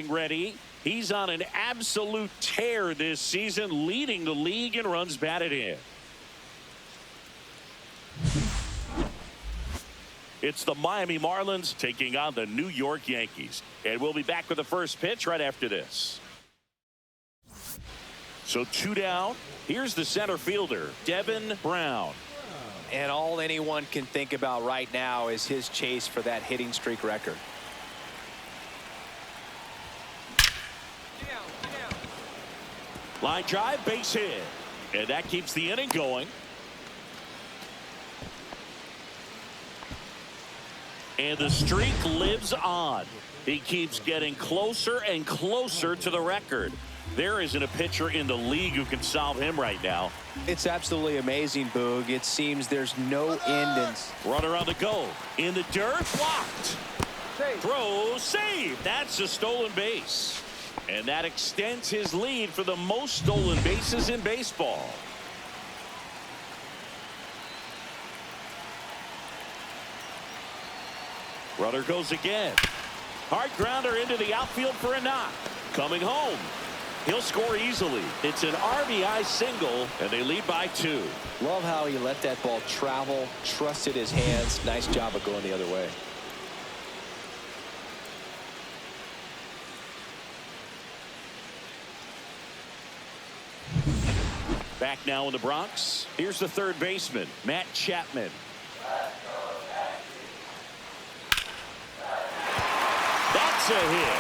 Ready. He's on an absolute tear this season, leading the league in runs batted in. It's the Miami Marlins taking on the New York Yankees. And we'll be back with the first pitch right after this. So 2 down. Here's the center fielder, Devin Brown. And all anyone can think about right now is his chase for that hitting streak record. Line drive, base hit. And that keeps the inning going. And the streak lives on. He keeps getting closer and closer to the record. There isn't a pitcher in the league who can solve him right now. It's absolutely amazing, Boog. It seems there's no end in. Runner on the go. In the dirt, blocked. Throw, save. That's a stolen base. And that extends his lead for the most stolen bases in baseball. Runner goes again. Hard grounder into the outfield for a knock. Coming home. He'll score easily. It's an RBI single, and they lead by 2. Love how he let that ball travel, trusted his hands. Nice job of going the other way. Back now in the Bronx. Here's the third baseman, Matt Chapman. That's a hit.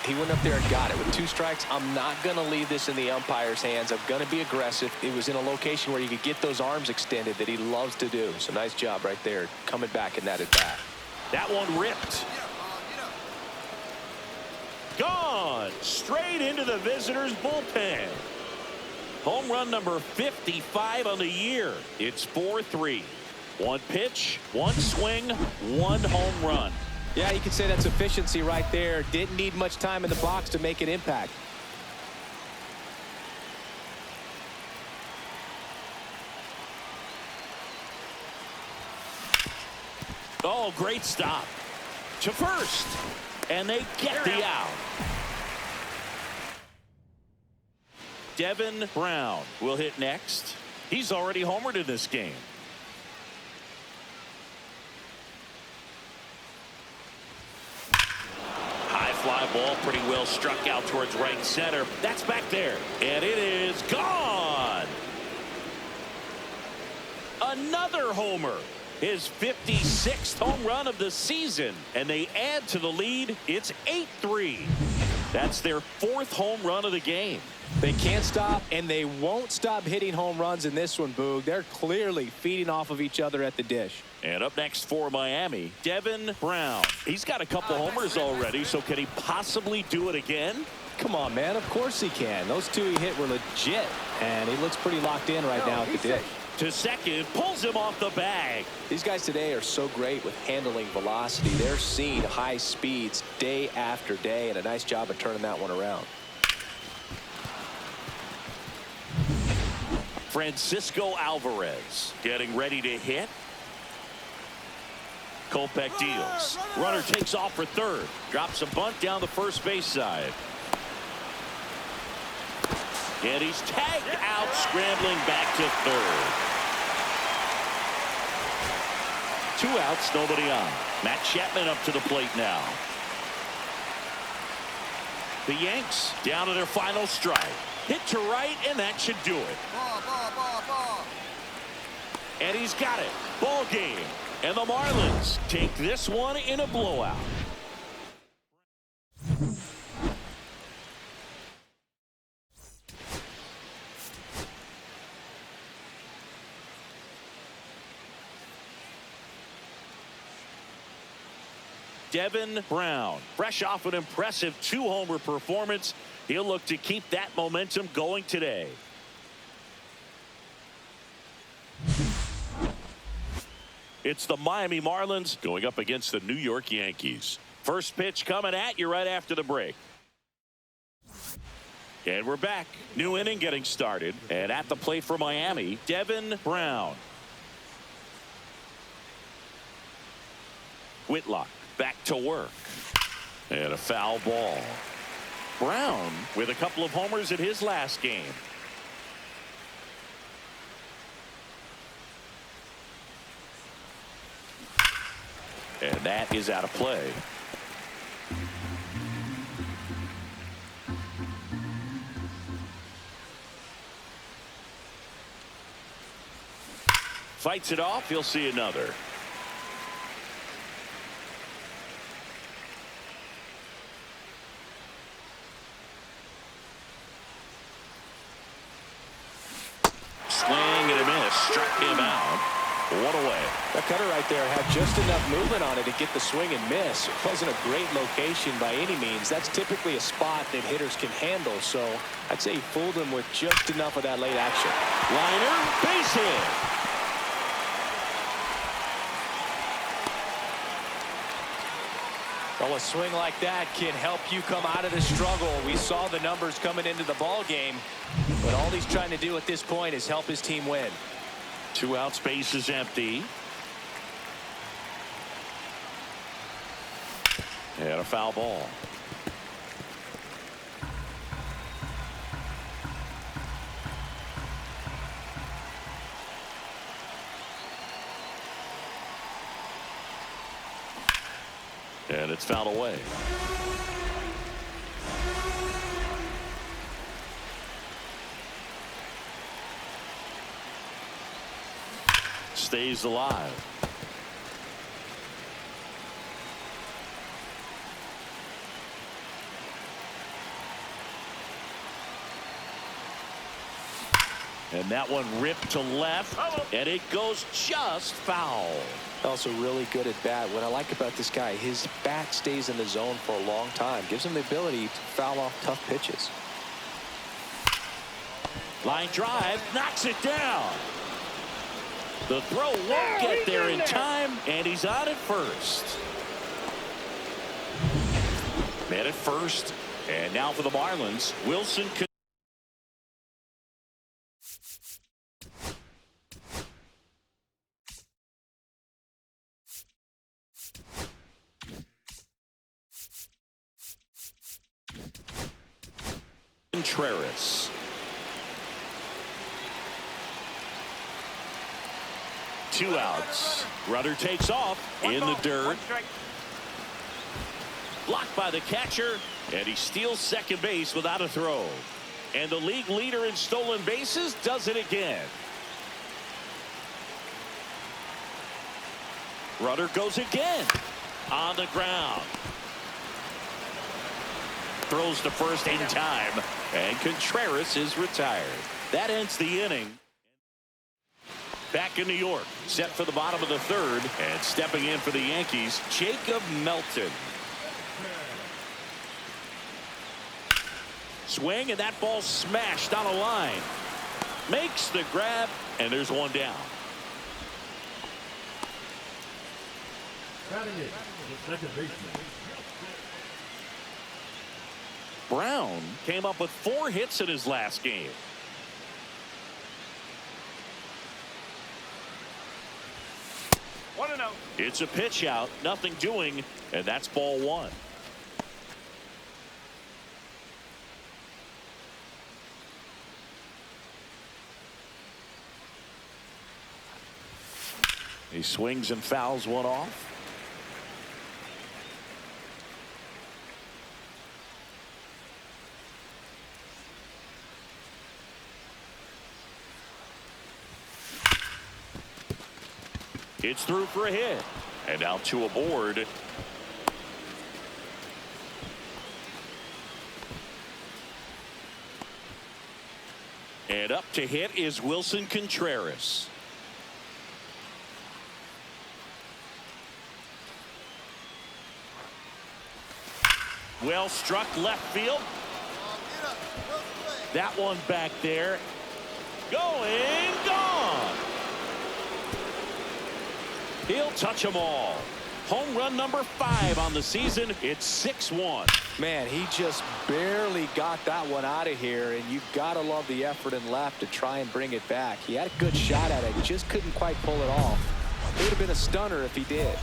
He went up there and got it with 2 strikes. I'm not going to leave this in the umpire's hands. I'm going to be aggressive. It was in a location where you could get those arms extended that he loves to do. So nice job right there coming back in that at bat. That one ripped. Gone straight into the visitors' bullpen. Home run number 55 on the year. It's 4-3. 1 pitch, 1 swing, 1 home run. Yeah, you can say that's efficiency right there. Didn't need much time in the box to make an impact. Oh, great stop. To first. And they get the out. Devin Brown will hit next. He's already homered in this game. High fly ball, pretty well struck out towards right center. That's back there. And it is gone. Another homer. His 56th home run of the season. And they add to the lead. It's 8-3. That's their 4th home run of the game. They can't stop, and they won't stop hitting home runs in this one, Boog. They're clearly feeding off of each other at the dish. And up next for Miami, Devin Brown. He's got a couple homers already, so can he possibly do it again? Come on, man. Of course he can. Those 2 he hit were legit, and he looks pretty locked in right now at the dish. To second, pulls him off the bag. These guys today are so great with handling velocity. They're seeing high speeds day after day, and a nice job of turning that one around. Francisco Alvarez getting ready to hit. Kopech deals. Runner takes off for third. Drops a bunt down the first base side. And he's tagged out, scrambling back to third. 2 outs, nobody on. Matt Chapman up to the plate now. The Yanks down to their final strike. Hit to right, and that should do it. Ball. And he's got it. Ball game. And the Marlins take this one in a blowout. Devin Brown, fresh off an impressive 2-homer performance. He'll look to keep that momentum going today. It's the Miami Marlins going up against the New York Yankees. First pitch coming at you right after the break. And we're back. New inning getting started. And at the plate for Miami, Devin Brown. Whitlock back to work. And a foul ball. Brown with a couple of homers in his last game. And that is out of play. Fights it off. He'll see another. Swing and a miss. Struck him out. One away. That cutter right there had just enough movement on it to get the swing and miss. It wasn't a great location by any means. That's typically a spot that hitters can handle. So I'd say he fooled him with just enough of that late action. Liner, base hit. Well, a swing like that can help you come out of the struggle. We saw the numbers coming into the ball game, but all he's trying to do at this point is help his team win. 2 out, space is empty. And a foul ball. And it's fouled away. Stays alive. And that one ripped to left, and it goes just foul. Also really good at bat. What I like about this guy, his bat stays in the zone for a long time. Gives him the ability to foul off tough pitches. Line drive, knocks it down. The throw won't get there in time, and he's on at first. Man at first, and now for the Marlins, Wilson. Contreras. Two outs. Rudder takes off in the dirt. Blocked by the catcher, and he steals second base without a throw. And the league leader in stolen bases does it again. Rudder goes again on the ground. Throws to first in time, and Contreras is retired. That ends the inning. Back in New York, set for the bottom of the third, and stepping in for the Yankees, Jacob Melton. Swing, and that ball smashed on a line. Makes the grab, and there's one down. Brown came up with 4 hits in his last game. It's a pitch out, nothing doing, and that's ball 1. He swings and fouls one off. It's through for a hit. And now 2 aboard. And up to hit is Wilson Contreras. Well struck left field. That one back there. Going, gone. He'll touch them all. Home run number 5 on the season. It's 6-1. Man, he just barely got that one out of here, and you gotta love the effort in left to try and bring it back. He had a good shot at it, just couldn't quite pull it off. It would have been a stunner if he did.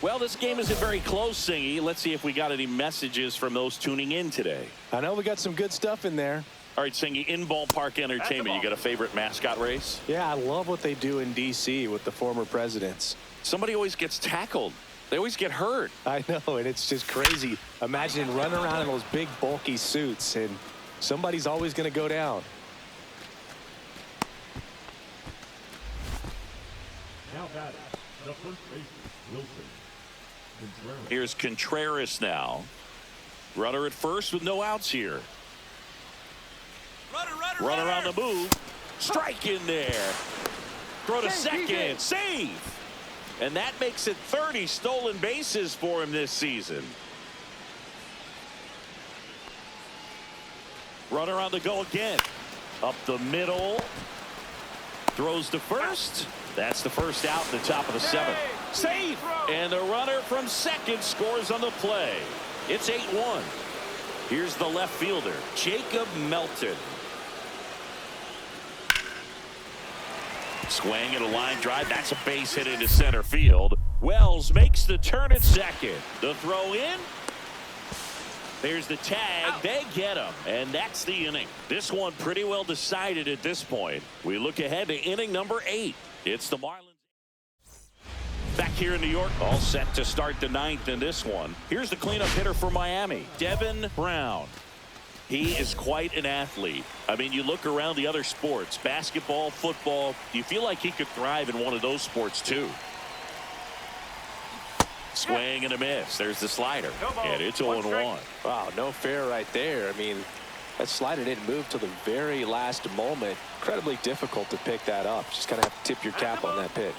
Well, this game isn't very close, Singy. Let's see if we got any messages from those tuning in today. I know we got some good stuff in there. All right, Singy, in ballpark entertainment, you got a favorite mascot race? Yeah, I love what they do in D.C. with the former presidents. Somebody always gets tackled. They always get hurt. I know, and it's just crazy. Imagine running around in those big, bulky suits, and somebody's always going to go down. Now batting, the first baseman, Wilson. Contreras. Here's Contreras now. Runner at first with no outs here. Runner on the move. Strike in there. Throw to second. Save. And that makes it 30 stolen bases for him this season. Runner on the go again. Up the middle. Throws to first. That's the first out in the top of the seventh. Save. And the runner from second scores on the play. It's 8-1. Here's the left fielder, Jacob Melton. Swing and a line drive. That's a base hit into center field. Wells makes the turn at second. The throw in. There's the tag. They get him. And that's the inning. This one pretty well decided at this point. We look ahead to inning number 8. It's the Marlins. Back here in New York, all set to start the 9th in this one. Here's the cleanup hitter for Miami, Devin Brown. He is quite an athlete. I mean, you look around the other sports, basketball, football, you feel like he could thrive in one of those sports too. Swing and a miss. There's the slider. And it's 0-1. Wow, no fair right there. I mean, that slider didn't move till the very last moment. Incredibly difficult to pick that up. Just kind of have to tip your cap on that pitch.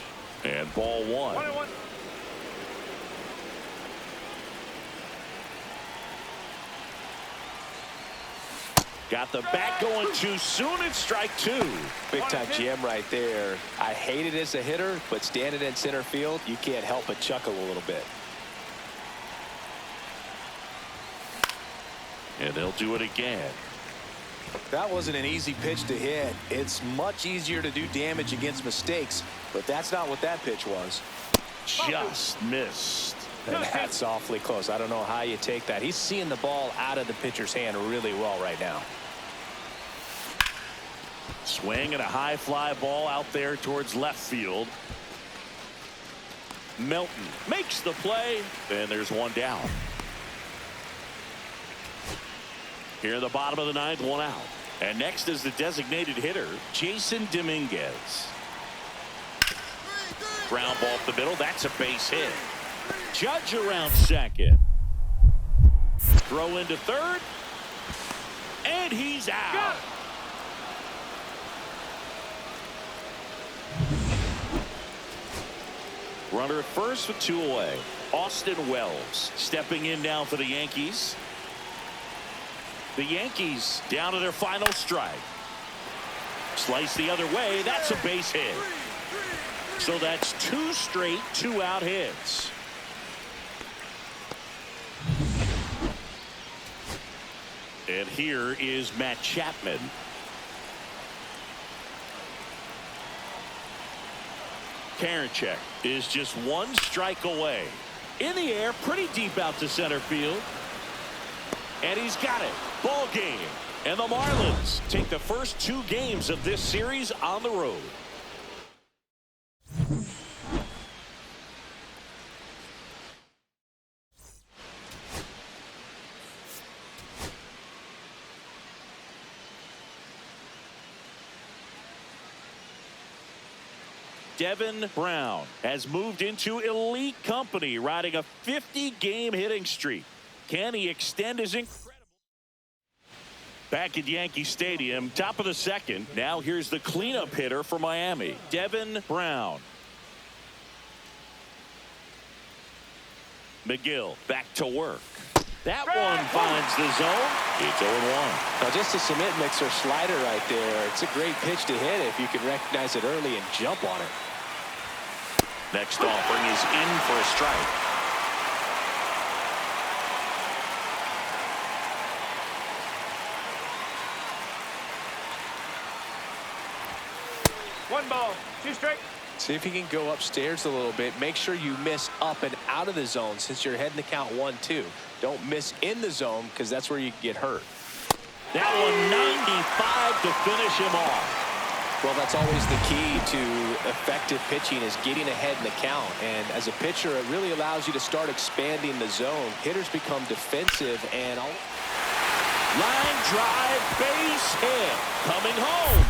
And ball 1. 1-1. Got the bat going too soon. It's strike 2. Big time GM right there. I hate it as a hitter, but standing in center field, you can't help but chuckle a little bit. And they'll do it again. That wasn't an easy pitch to hit. It's much easier to do damage against mistakes, but that's not what that pitch was. Just missed. And that's awfully close. I don't know how you take that. He's seeing the ball out of the pitcher's hand really well right now. Swing and a high fly ball out there towards left field. Melton makes the play, and there's one down. Here in the bottom of the 9th, 1 out. And next is the designated hitter, Jason Dominguez. Ground ball up the middle. That's a base hit. Judge around second. Throw into third. And he's out. Runner at first with 2 away. Austin Wells stepping in now for the Yankees. The Yankees down to their final strike. Slice the other way. That's a base hit. So that's 2 straight 2-out hits. And here is Matt Chapman. Karinchak is just 1 strike away. In the air, pretty deep out to center field. And he's got it. Ball game. And the Marlins take the first 2 games of this series on the road. Devin Brown has moved into elite company, riding a 50-game hitting streak. Can he extend his incredible? Back at Yankee Stadium, top of the 2nd. Now here's the cleanup hitter for Miami, Devin Brown. McGill back to work. That one finds the zone. It's 0-1. Now just a cement mixer slider right there. It's a great pitch to hit if you can recognize it early and jump on it. Next offering is in for a strike. One ball, 2 strike. See if you can go upstairs a little bit. Make sure you miss up and out of the zone since you're heading to count 1-2. Don't miss in the zone because that's where you get hurt. That one 95 to finish him off. Well, that's always the key to effective pitching is getting ahead in the count. And as a pitcher, it really allows you to start expanding the zone. Hitters become defensive and line drive, base hit, coming home.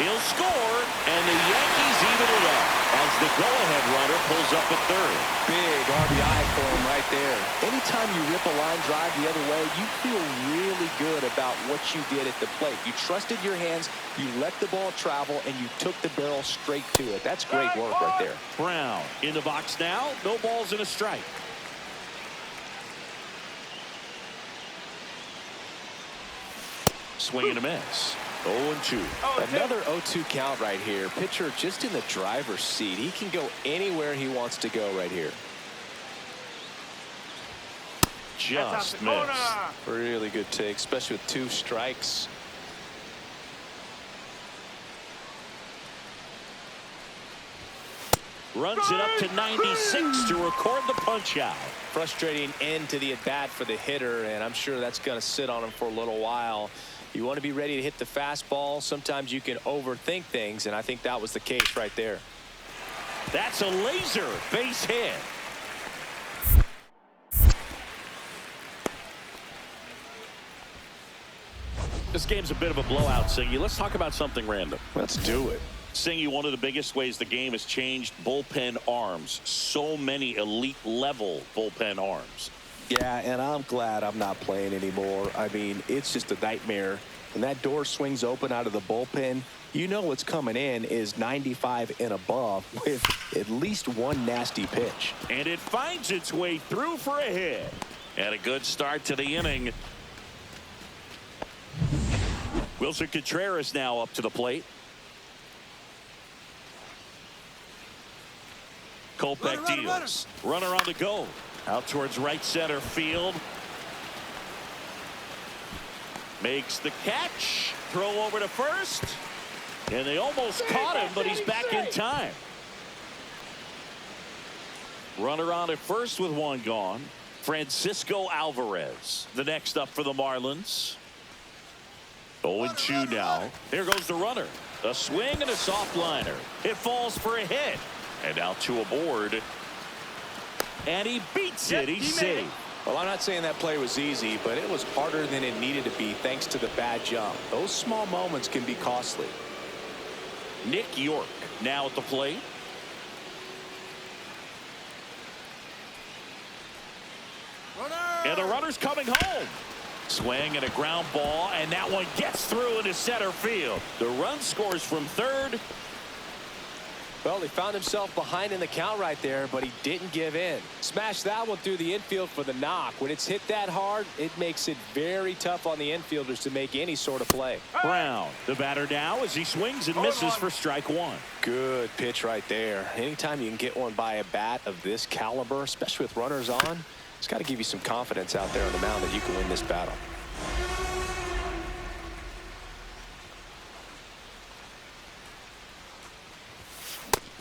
He'll score, and the Yankees even it up as the go-ahead runner pulls up at third. Big RBI for him right there. Anytime you rip a line drive the other way, you feel really good about what you did at the plate. You trusted your hands, you let the ball travel, and you took the barrel straight to it. That's great work right there. Brown in the box now. No balls and a strike. Swing and a miss. 0-2. Another 0-2 count right here. Pitcher just in the driver's seat. He can go anywhere he wants to go right here. Just missed. Really good take, especially with 2 strikes. Runs it up to 96 to record the punch out. Frustrating end to the at-bat for the hitter, and I'm sure that's going to sit on him for a little while. You want to be ready to hit the fastball. Sometimes you can overthink things, and I think that was the case right there. That's a laser base hit. This game's a bit of a blowout, Singy. Let's talk about something random. Let's do it. Singy, one of the biggest ways the game has changed, bullpen arms. So many elite level bullpen arms. Yeah, and I'm glad I'm not playing anymore. I mean, it's just a nightmare. When that door swings open out of the bullpen, you know what's coming in is 95 and above with at least one nasty pitch. And it finds its way through for a hit. And a good start to the inning. Wilson Contreras now up to the plate. Kopech deals. Runner on the go. Out towards right center field. Makes the catch. Throw over to first. And they almost caught him, but he's back in time. Runner on at first with one gone. Francisco Alvarez, the next up for the Marlins. 0-2 now. Here goes the runner. A swing and a soft liner. It falls for a hit. And out to a board. And he beats it. He's safe. Well, I'm not saying that play was easy, but it was harder than it needed to be thanks to the bad jump. Those small moments can be costly. Nick York now at the plate. And the runner's coming home. Swing and a ground ball, and that one gets through into center field. The run scores from third. Well, he found himself behind in the count right there, but he didn't give in. Smashed that one through the infield for the knock. When it's hit that hard, it makes it very tough on the infielders to make any sort of play. Brown, the batter now as he swings and misses for strike one. Good pitch right there. Anytime you can get one by a bat of this caliber, especially with runners on, it's got to give you some confidence out there on the mound that you can win this battle.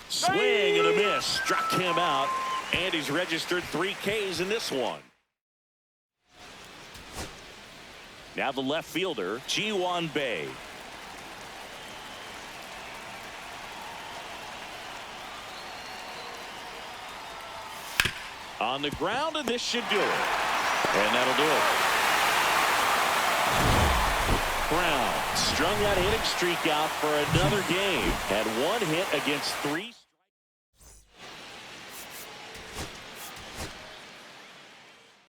Swing and a miss. Struck him out. And he's registered 3 Ks in this one. Now the left fielder, Ji-Hwan Bae. On the ground, and this should do it. And that'll do it. Brown strung that hitting streak out for another game. Had 1 hit against 3.